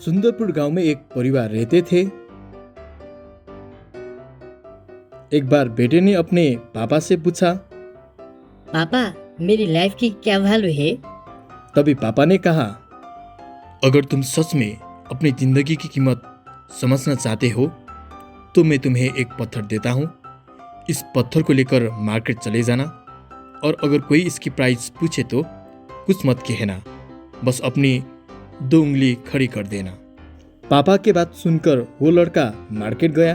सुंदरपुर गांव में एक परिवार रहते थे। एक बार बेटे ने अपने पापा से पूछा। पापा, मेरी लाइफ की क्या वैल्यू है? तभी पापा ने कहा, अगर तुम सच में अपनी जिंदगी की कीमत समझना चाहते हो तो मैं तुम्हें एक पत्थर देता हूँ। इस पत्थर को लेकर मार्केट चले जाना और अगर कोई इसकी प्राइस पूछे तो कुछ मत कहना, बस अपनी 2 उंगली खड़ी कर देना। पापा के बात सुनकर वो लड़का मार्केट गया।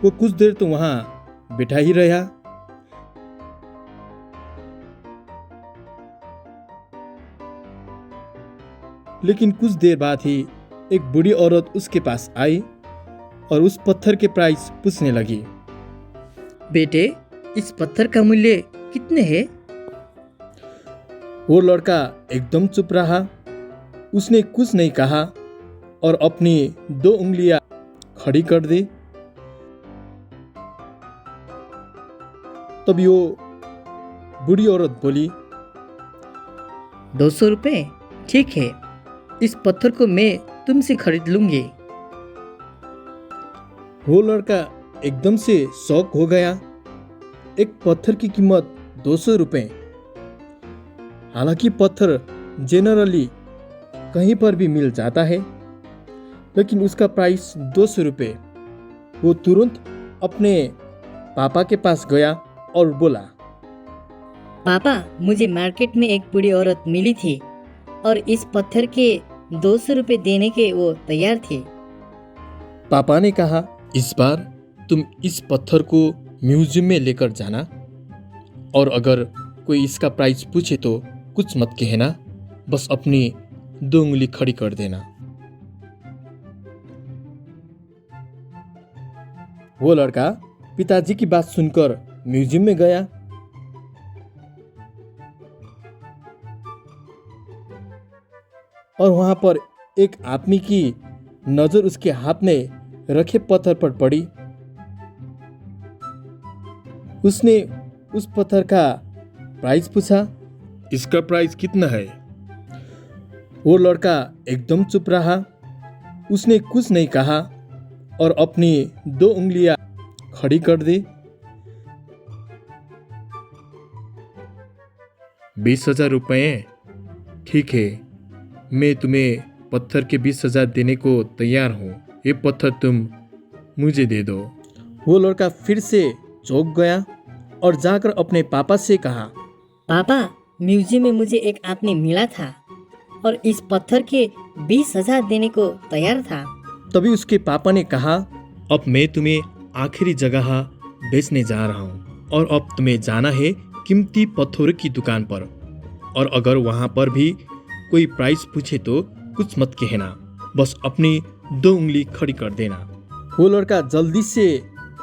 वो कुछ देर तो वहां बैठा ही रहा। लेकिन कुछ देर बाद ही एक बूढ़ी औरत उसके पास आई और उस पत्थर के प्राइस पूछने लगी। बेटे, इस पत्थर का मूल्य कितने है? वो लड़का एकदम चुप रहा। उसने कुछ नहीं कहा और अपनी 2 उंगलियां खड़ी कर दी। तभी वो बूढ़ी औरत बोली, 200 रुपये? ठीक है, इस पत्थर को मैं तुमसे खरीद लूंगी। वो लड़का एकदम से शॉक हो गया। एक पत्थर की कीमत 200 रुपये। हालांकि पत्थर जनरली कहीं पर भी मिल जाता है, लेकिन उसका प्राइस 200 रुपये। वो तुरंत अपने पापा के पास गया और बोला, पापा, मुझे मार्केट में एक बूढ़ी औरत मिली थी और इस पत्थर के 200 रुपये देने के वो तैयार थे। पापा ने कहा, इस बार तुम इस पत्थर को म्यूजियम में लेकर जाना और अगर कोई इसका प्राइस पूछे तो कुछ मत कहना, बस अपनी 2 उंगली खड़ी कर देना। वो लड़का पिताजी की बात सुनकर म्यूजियम में गया। और वहां पर एक आदमी की नजर उसके हाथ में रखे पत्थर पर पड़ी। उसने उस पत्थर का प्राइस पूछा, इसका प्राइस कितना है? वो लड़का एकदम चुप रहा। उसने कुछ नहीं कहा और अपनी 2 उंगलियां खड़ी कर दी। 20,000 रुपये? ठीक है, मैं तुम्हें पत्थर के 20,000 देने को तैयार हूँ। ये पत्थर तुम मुझे दे दो। वो लड़का फिर से चौंक गया और जाकर अपने पापा से कहा, पापा, म्यूजियम में मुझे एक आदमी मिला था और इस पत्थर के 20,000 देने को तैयार था। तभी उसके पापा ने कहा, अब मैं तुम्हें आखिरी जगह बेचने जा रहा हूँ और अब तुम्हें जाना है कीमती पत्थरों की दुकान पर और अगर वहाँ पर भी कोई प्राइस पूछे तो कुछ मत कहना, बस अपनी 2 उंगली खड़ी कर देना। वो लड़का जल्दी से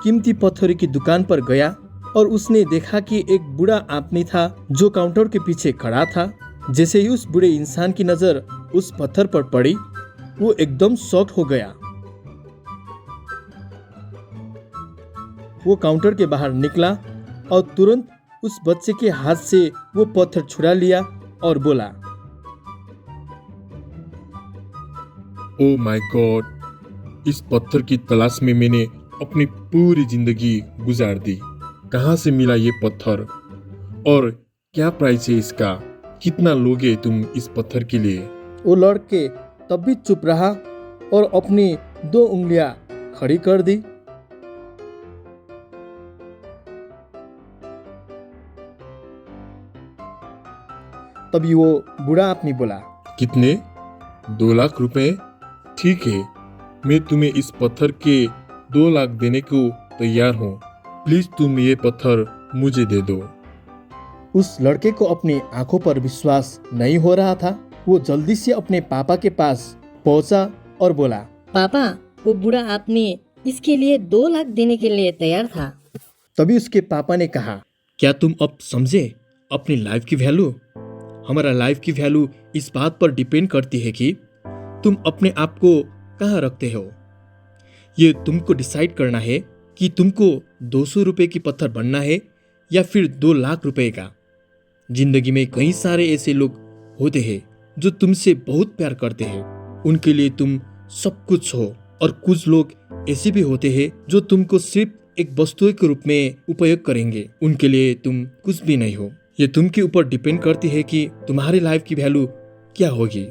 कीमती पत्थरों की दुकान पर गया और उसने देखा कि एक बूढ़ा आदमी था जो काउंटर के पीछे खड़ा था। जैसे ही उस बूढ़े इंसान की नजर उस पत्थर पर पड़ी, वो एकदम शॉक हो गया। वो काउंटर के बाहर निकला और तुरंत उस बच्चे के हाथ से वो पत्थर छुड़ा लिया और बोला, ओ माय गॉड, इस पत्थर की तलाश में मैंने अपनी पूरी जिंदगी गुजार दी। कहाँ से मिला ये पत्थर और क्या प्राइस है इसका? कितना लोगे तुम इस पत्थर के लिए? वो लड़के तब भी चुप रहा और अपनी 2 उंगलियां खड़ी कर दी। तभी वो बूढ़ा आदमी बोला, कितने? 2 लाख रुपए? ठीक है, मैं तुम्हें इस पत्थर के 2 लाख देने को तैयार हूँ। प्लीज तुम ये पत्थर मुझे दे दो। उस लड़के को अपनी आंखों पर विश्वास नहीं हो रहा था। वो जल्दी से अपने पापा के पास पहुंचा और बोला, पापा, वो बूढ़ा आदमी इसके लिए 2 लाख देने के लिए तैयार था। तभी उसके पापा ने कहा, क्या तुम अब समझे अपनी लाइफ की वैल्यू? हमारा लाइफ की वैल्यू इस बात पर डिपेंड करती है कि तुम अपने आप को कहाँ रखते हो। ये तुमको डिसाइड करना है कि तुमको 200 रुपए की पत्थर बनना है या फिर 2 लाख रुपए का। जिंदगी में कई सारे ऐसे लोग होते हैं जो तुमसे बहुत प्यार करते हैं, उनके लिए तुम सब कुछ हो। और कुछ लोग ऐसे भी होते हैं जो तुमको सिर्फ एक वस्तु के रूप में उपयोग करेंगे, उनके लिए तुम कुछ भी नहीं हो। ये तुम के ऊपर डिपेंड करती है कि तुम्हारी लाइफ की वैल्यू क्या होगी।